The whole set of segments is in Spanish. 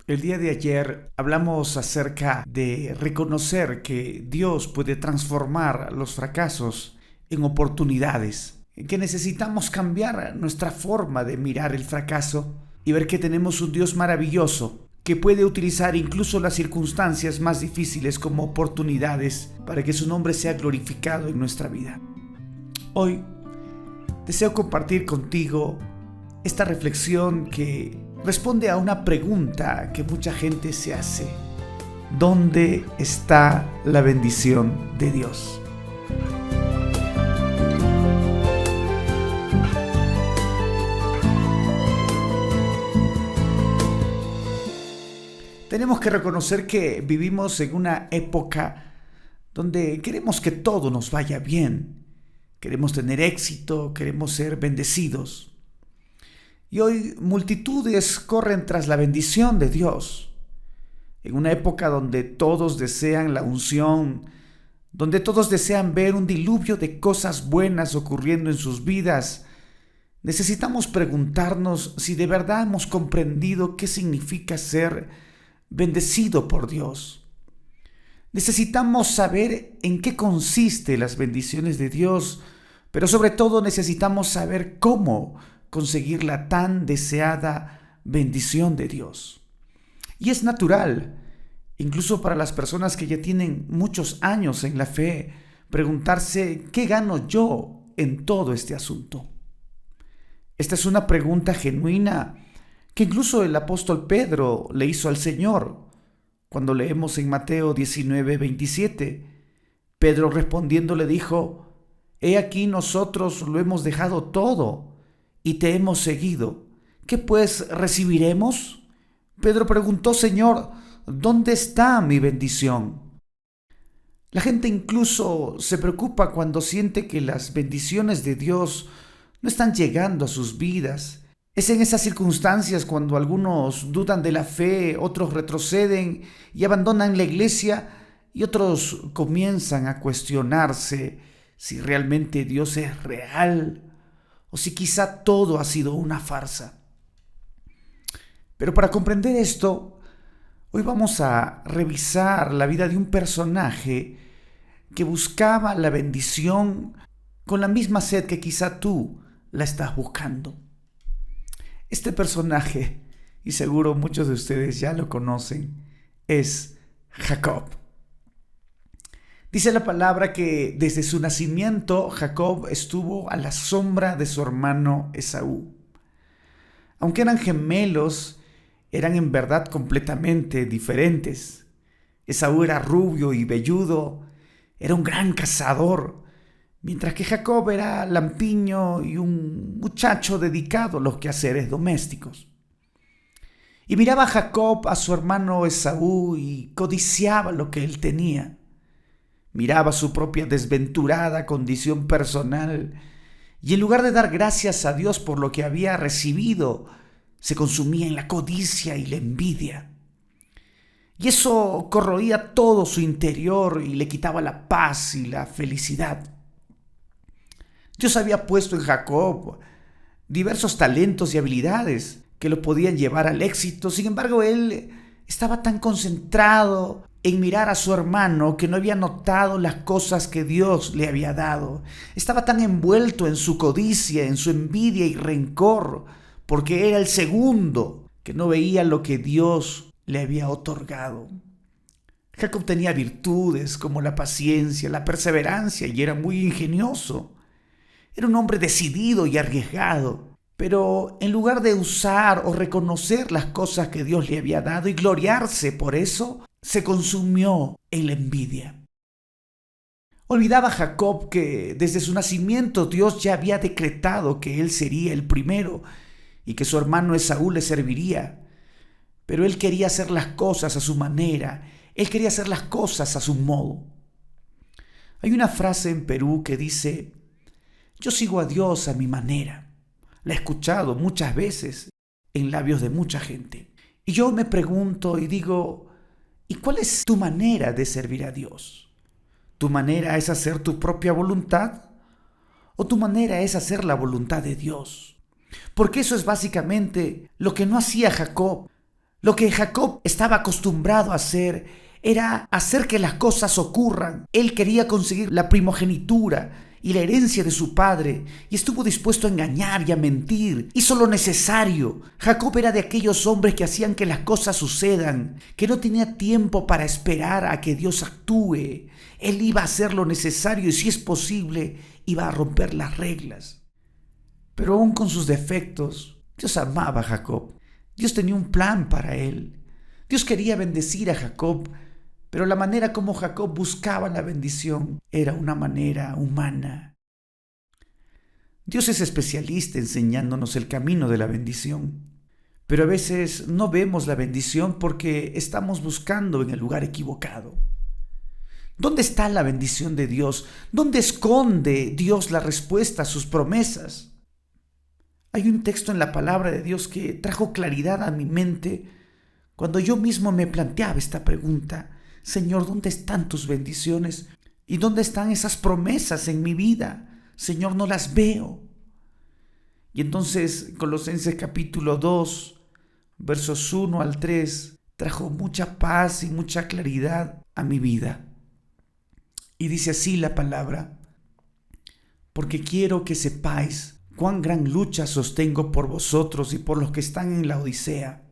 El día de ayer hablamos acerca de reconocer que Dios puede transformar los fracasos en oportunidades, que necesitamos cambiar nuestra forma de mirar el fracaso y ver que tenemos un Dios maravilloso que puede utilizar incluso las circunstancias más difíciles como oportunidades para que su nombre sea glorificado en nuestra vida. Hoy deseo compartir contigo esta reflexión que responde a una pregunta que mucha gente se hace. ¿Dónde está la bendición de Dios? Tenemos que reconocer que vivimos en una época donde queremos que todo nos vaya bien. Queremos tener éxito, queremos ser bendecidos. Y hoy multitudes corren tras la bendición de Dios. En una época donde todos desean la unción, donde todos desean ver un diluvio de cosas buenas ocurriendo en sus vidas, necesitamos preguntarnos si de verdad hemos comprendido qué significa ser bendecido por Dios. Necesitamos saber en qué consisten las bendiciones de Dios, pero sobre todo necesitamos saber cómo conseguir la tan deseada bendición de Dios. Y es natural, incluso para las personas que ya tienen muchos años en la fe, preguntarse ¿qué gano yo en todo este asunto? Esta es una pregunta genuina que incluso el apóstol Pedro le hizo al Señor. Cuando leemos en Mateo 19:27, Pedro respondiendo le dijo: «He aquí nosotros lo hemos dejado todo y te hemos seguido. ¿Qué pues recibiremos?» Pedro preguntó: «Señor, ¿dónde está mi bendición?» La gente incluso se preocupa cuando siente que las bendiciones de Dios no están llegando a sus vidas. Es en esas circunstancias cuando algunos dudan de la fe, otros retroceden y abandonan la iglesia y otros comienzan a cuestionarse si realmente Dios es real o si quizá todo ha sido una farsa. Pero para comprender esto, hoy vamos a revisar la vida de un personaje que buscaba la bendición con la misma sed que quizá tú la estás buscando. Este personaje, y seguro muchos de ustedes ya lo conocen, es Jacob. Dice la palabra que desde su nacimiento Jacob estuvo a la sombra de su hermano Esaú. Aunque eran gemelos, eran en verdad completamente diferentes. Esaú era rubio y velludo, era un gran cazador, mientras que Jacob era lampiño y un muchacho dedicado a los quehaceres domésticos. Y miraba Jacob a su hermano Esaú y codiciaba lo que él tenía. Miraba su propia desventurada condición personal y en lugar de dar gracias a Dios por lo que había recibido, se consumía en la codicia y la envidia. Y eso corroía todo su interior y le quitaba la paz y la felicidad. Dios había puesto en Jacob diversos talentos y habilidades que lo podían llevar al éxito. Sin embargo, él estaba tan concentrado en mirar a su hermano que no había notado las cosas que Dios le había dado. Estaba tan envuelto en su codicia, en su envidia y rencor, porque era el segundo que no veía lo que Dios le había otorgado. Jacob tenía virtudes como la paciencia, la perseverancia y era muy ingenioso. Era un hombre decidido y arriesgado, pero en lugar de usar o reconocer las cosas que Dios le había dado y gloriarse por eso, se consumió en la envidia. Olvidaba Jacob que desde su nacimiento Dios ya había decretado que él sería el primero y que su hermano Esaú le serviría. Pero él quería hacer las cosas a su manera, él quería hacer las cosas a su modo. Hay una frase en Perú que dice: «Yo sigo a Dios a mi manera». La he escuchado muchas veces en labios de mucha gente. Y yo me pregunto y digo: ¿y cuál es tu manera de servir a Dios? ¿Tu manera es hacer tu propia voluntad? ¿O tu manera es hacer la voluntad de Dios? Porque eso es básicamente lo que no hacía Jacob. Lo que Jacob estaba acostumbrado a hacer era hacer que las cosas ocurran. Él quería conseguir la primogenitura y la herencia de su padre, y estuvo dispuesto a engañar y a mentir. Hizo lo necesario. Jacob era de aquellos hombres que hacían que las cosas sucedan, que no tenía tiempo para esperar a que Dios actúe. Él iba a hacer lo necesario y, si es posible, iba a romper las reglas. Pero aún con sus defectos, Dios amaba a Jacob. Dios tenía un plan para él. Dios quería bendecir a Jacob, pero la manera como Jacob buscaba la bendición era una manera humana. Dios es especialista enseñándonos el camino de la bendición, pero a veces no vemos la bendición porque estamos buscando en el lugar equivocado. ¿Dónde está la bendición de Dios? ¿Dónde esconde Dios la respuesta a sus promesas? Hay un texto en la palabra de Dios que trajo claridad a mi mente cuando yo mismo me planteaba esta pregunta: Señor, ¿dónde están tus bendiciones? ¿Y dónde están esas promesas en mi vida? Señor, no las veo. Y entonces Colosenses capítulo 2, versos 1 al 3, trajo mucha paz y mucha claridad a mi vida. Y dice así la palabra: porque quiero que sepáis cuán gran lucha sostengo por vosotros y por los que están en la Odisea,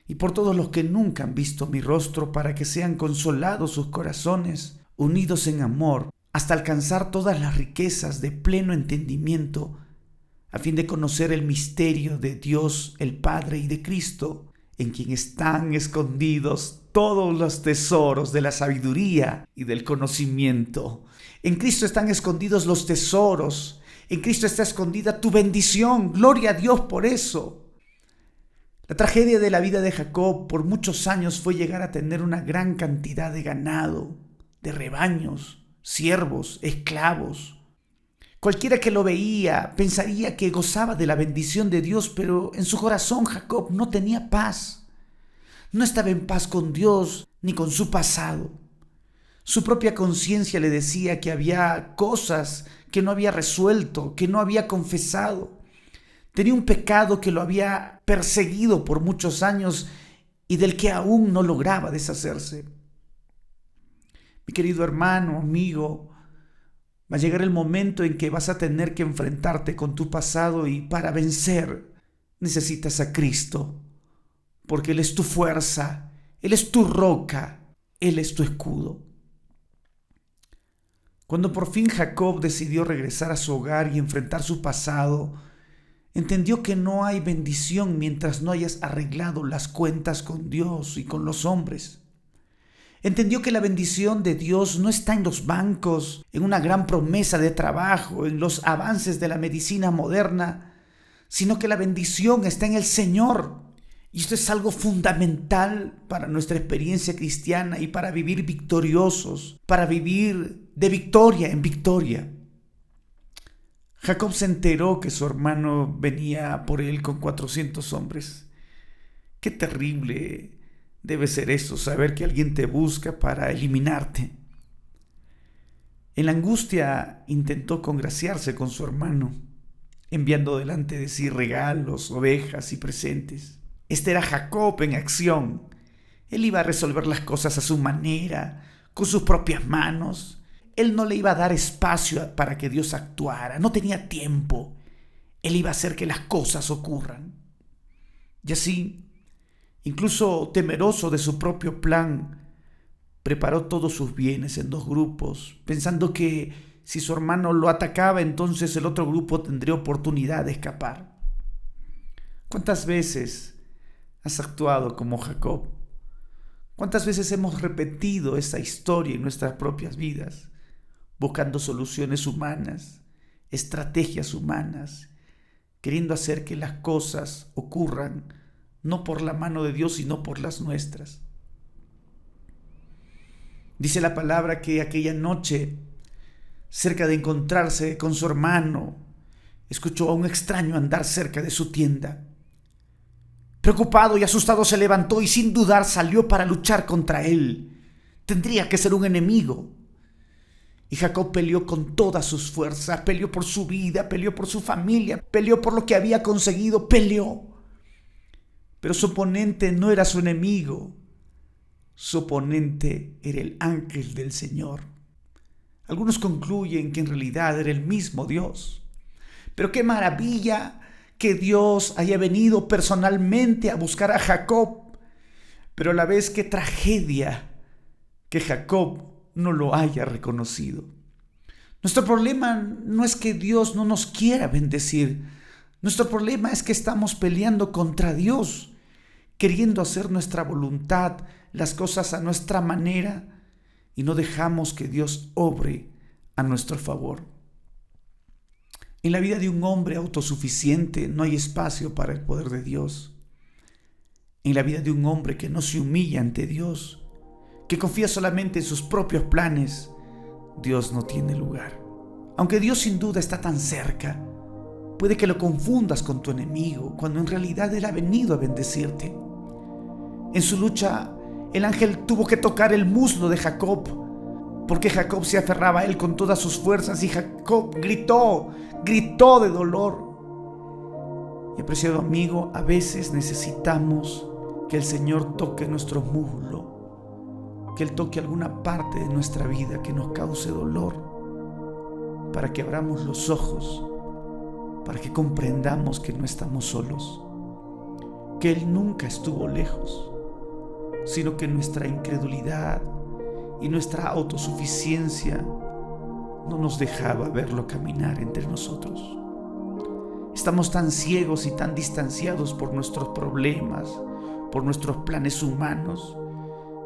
y por todos los que nunca han visto mi rostro, para que sean consolados sus corazones, unidos en amor, hasta alcanzar todas las riquezas de pleno entendimiento, a fin de conocer el misterio de Dios el Padre y de Cristo, en quien están escondidos todos los tesoros de la sabiduría y del conocimiento. En Cristo están escondidos los tesoros. En Cristo está escondida tu bendición. Gloria a Dios por eso. La tragedia de la vida de Jacob por muchos años fue llegar a tener una gran cantidad de ganado, de rebaños, siervos, esclavos. Cualquiera que lo veía pensaría que gozaba de la bendición de Dios, pero en su corazón Jacob no tenía paz. No estaba en paz con Dios ni con su pasado. Su propia conciencia le decía que había cosas que no había resuelto, que no había confesado. Tenía un pecado que lo había perseguido por muchos años y del que aún no lograba deshacerse. Mi querido hermano, amigo, va a llegar el momento en que vas a tener que enfrentarte con tu pasado, y para vencer necesitas a Cristo, porque Él es tu fuerza, Él es tu roca, Él es tu escudo. Cuando por fin Jacob decidió regresar a su hogar y enfrentar su pasado, entendió que no hay bendición mientras no hayas arreglado las cuentas con Dios y con los hombres. Entendió que la bendición de Dios no está en los bancos, en una gran promesa de trabajo, en los avances de la medicina moderna, sino que la bendición está en el Señor. Y esto es algo fundamental para nuestra experiencia cristiana y para vivir victoriosos, para vivir de victoria en victoria. Jacob se enteró que su hermano venía por él con 400 hombres. Qué terrible debe ser eso, saber que alguien te busca para eliminarte. En la angustia intentó congraciarse con su hermano, enviando delante de sí regalos, ovejas y presentes. Este era Jacob en acción. Él iba a resolver las cosas a su manera, con sus propias manos. Él no le iba a dar espacio para que Dios actuara, no tenía tiempo. Él iba a hacer que las cosas ocurran. Y así, incluso temeroso de su propio plan, preparó todos sus bienes en 2 grupos, pensando que si su hermano lo atacaba, entonces el otro grupo tendría oportunidad de escapar. ¿Cuántas veces has actuado como Jacob? ¿Cuántas veces hemos repetido esa historia en nuestras propias vidas? Buscando soluciones humanas, estrategias humanas, queriendo hacer que las cosas ocurran, no por la mano de Dios, sino por las nuestras. Dice la palabra que aquella noche, cerca de encontrarse con su hermano, escuchó a un extraño andar cerca de su tienda. Preocupado y asustado se levantó y sin dudar salió para luchar contra él. Tendría que ser un enemigo. Y Jacob peleó con todas sus fuerzas, peleó por su vida, peleó por su familia, peleó por lo que había conseguido, peleó. Pero su oponente no era su enemigo. Su oponente era el ángel del Señor. Algunos concluyen que en realidad era el mismo Dios. Pero qué maravilla que Dios haya venido personalmente a buscar a Jacob. Pero a la vez qué tragedia que Jacob no lo haya reconocido. Nuestro problema no es que Dios no nos quiera bendecir. Nuestro problema es que estamos peleando contra Dios, queriendo hacer nuestra voluntad, las cosas a nuestra manera, y no dejamos que Dios obre a nuestro favor. En la vida de un hombre autosuficiente no hay espacio para el poder de Dios. En la vida de un hombre que no se humilla ante Dios, que confía solamente en sus propios planes, Dios no tiene lugar. Aunque Dios sin duda está tan cerca, puede que lo confundas con tu enemigo, cuando en realidad Él ha venido a bendecirte. En su lucha, el ángel tuvo que tocar el muslo de Jacob, porque Jacob se aferraba a él con todas sus fuerzas y Jacob gritó de dolor. Y apreciado amigo, a veces necesitamos que el Señor toque nuestro muslo, que Él toque alguna parte de nuestra vida que nos cause dolor, para que abramos los ojos, para que comprendamos que no estamos solos, que Él nunca estuvo lejos, sino que nuestra incredulidad y nuestra autosuficiencia no nos dejaba verlo caminar entre nosotros. Estamos tan ciegos y tan distanciados por nuestros problemas, por nuestros planes humanos,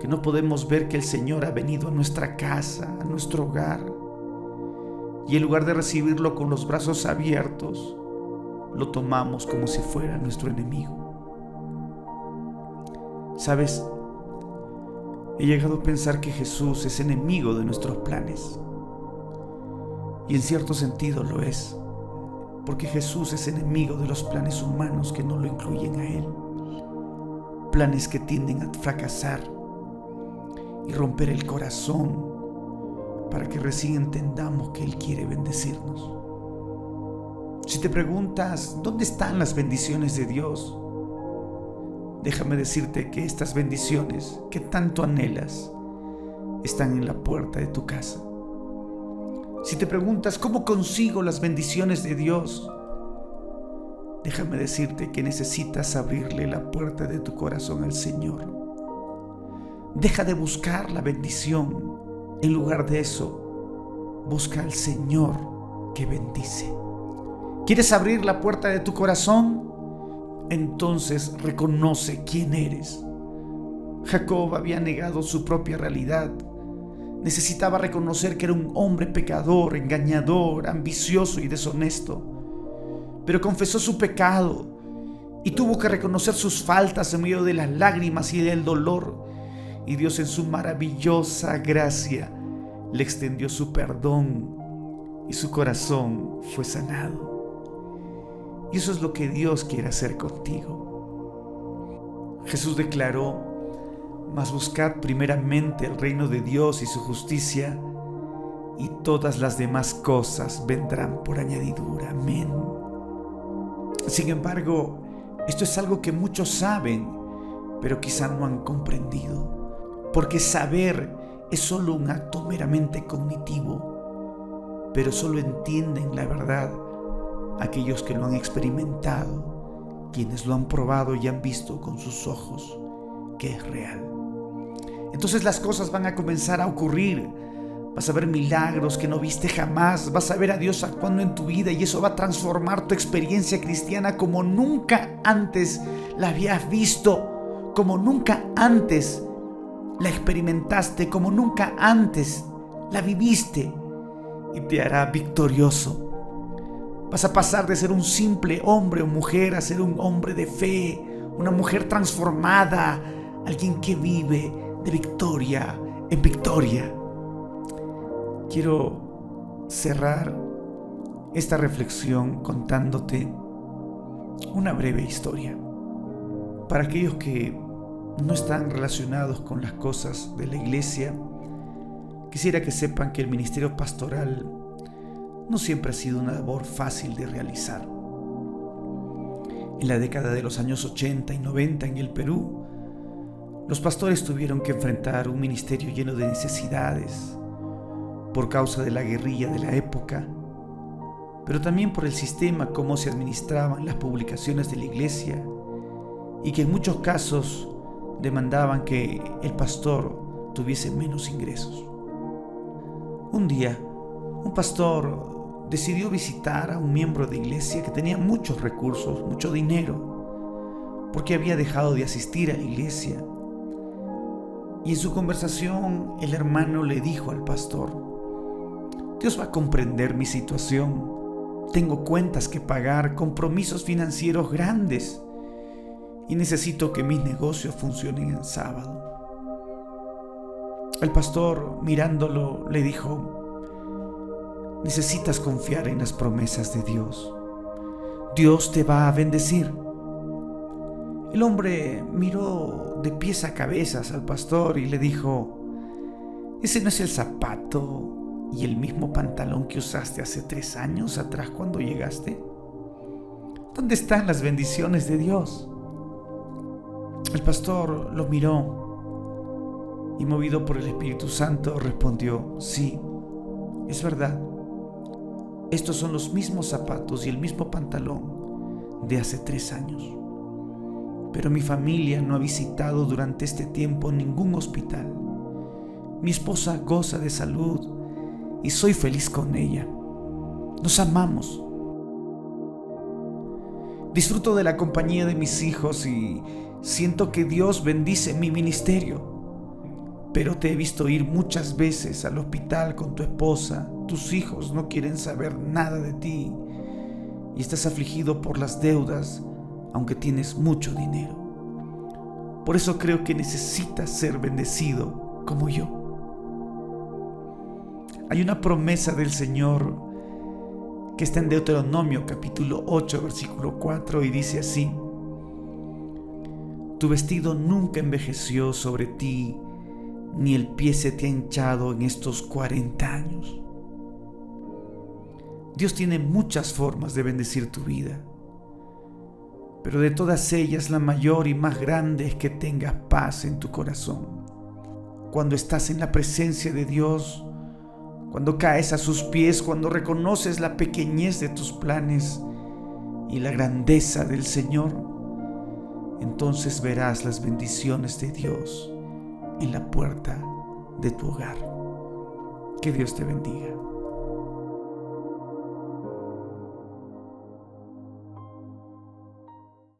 que no podemos ver que el Señor ha venido a nuestra casa, a nuestro hogar, y en lugar de recibirlo con los brazos abiertos, lo tomamos como si fuera nuestro enemigo. ¿Sabes? He llegado a pensar que Jesús es enemigo de nuestros planes. Y en cierto sentido lo es, porque Jesús es enemigo de los planes humanos que no lo incluyen a Él. Planes que tienden a fracasar y romper el corazón para que recién entendamos que Él quiere bendecirnos. Si te preguntas, ¿dónde están las bendiciones de Dios? Déjame decirte que estas bendiciones que tanto anhelas están en la puerta de tu casa. Si te preguntas, ¿cómo consigo las bendiciones de Dios? Déjame decirte que necesitas abrirle la puerta de tu corazón al Señor. Deja de buscar la bendición. En lugar de eso, busca al Señor que bendice. ¿Quieres abrir la puerta de tu corazón? Entonces reconoce quién eres. Jacob había negado su propia realidad. Necesitaba reconocer que era un hombre pecador, engañador, ambicioso y deshonesto. Pero confesó su pecado y tuvo que reconocer sus faltas en medio de las lágrimas y del dolor. Y Dios, en su maravillosa gracia, le extendió su perdón y su corazón fue sanado. Y eso es lo que Dios quiere hacer contigo. Jesús declaró: mas buscad primeramente el reino de Dios y su justicia, y todas las demás cosas vendrán por añadidura. Amén. Sin embargo, esto es algo que muchos saben, pero quizá no han comprendido, porque saber es solo un acto meramente cognitivo, pero solo entienden la verdad aquellos que lo han experimentado, quienes lo han probado y han visto con sus ojos que es real. Entonces las cosas van a comenzar a ocurrir. Vas a ver milagros que no viste jamás. Vas a ver a Dios actuando en tu vida y eso va a transformar tu experiencia cristiana como nunca antes la habías visto, como nunca antes la experimentaste, como nunca antes la viviste, y te hará victorioso. Vas a pasar de ser un simple hombre o mujer a ser un hombre de fe, una mujer transformada, alguien que vive de victoria en victoria. Quiero cerrar esta reflexión contándote una breve historia. Para aquellos que no están relacionados con las cosas de la iglesia, quisiera que sepan que el ministerio pastoral no siempre ha sido una labor fácil de realizar. En la década de los años 80 y 90 en el Perú, los pastores tuvieron que enfrentar un ministerio lleno de necesidades por causa de la guerrilla de la época, pero también por el sistema, cómo se administraban las publicaciones de la iglesia y que en muchos casos demandaban que el pastor tuviese menos ingresos. Un día, un pastor decidió visitar a un miembro de iglesia que tenía muchos recursos, mucho dinero, porque había dejado de asistir a la iglesia. Y en su conversación, el hermano le dijo al pastor: Dios va a comprender mi situación. Tengo cuentas que pagar, compromisos financieros grandes y necesito que mis negocios funcionen en sábado. El pastor, mirándolo, le dijo: necesitas confiar en las promesas de Dios. Dios te va a bendecir. El hombre miró de pies a cabezas al pastor y le dijo: ¿ese no es el zapato y el mismo pantalón que usaste hace 3 años atrás cuando llegaste? ¿Dónde están las bendiciones de Dios? El pastor lo miró y, movido por el Espíritu Santo, respondió: sí, es verdad. Estos son los mismos zapatos y el mismo pantalón de hace 3 años. Pero mi familia no ha visitado durante este tiempo ningún hospital. Mi esposa goza de salud y soy feliz con ella. Nos amamos. Disfruto de la compañía de mis hijos y siento que Dios bendice mi ministerio. Pero te he visto ir muchas veces al hospital con tu esposa. Tus hijos no quieren saber nada de ti y estás afligido por las deudas, aunque tienes mucho dinero. Por eso creo que necesitas ser bendecido como yo. Hay una promesa del Señor que está en Deuteronomio capítulo 8, versículo 4, y dice así: tu vestido nunca envejeció sobre ti, ni el pie se te ha hinchado en estos 40 años. Dios tiene muchas formas de bendecir tu vida, pero de todas ellas la mayor y más grande es que tengas paz en tu corazón. Cuando estás en la presencia de Dios, cuando caes a sus pies, cuando reconoces la pequeñez de tus planes y la grandeza del Señor, entonces verás las bendiciones de Dios en la puerta de tu hogar. Que Dios te bendiga.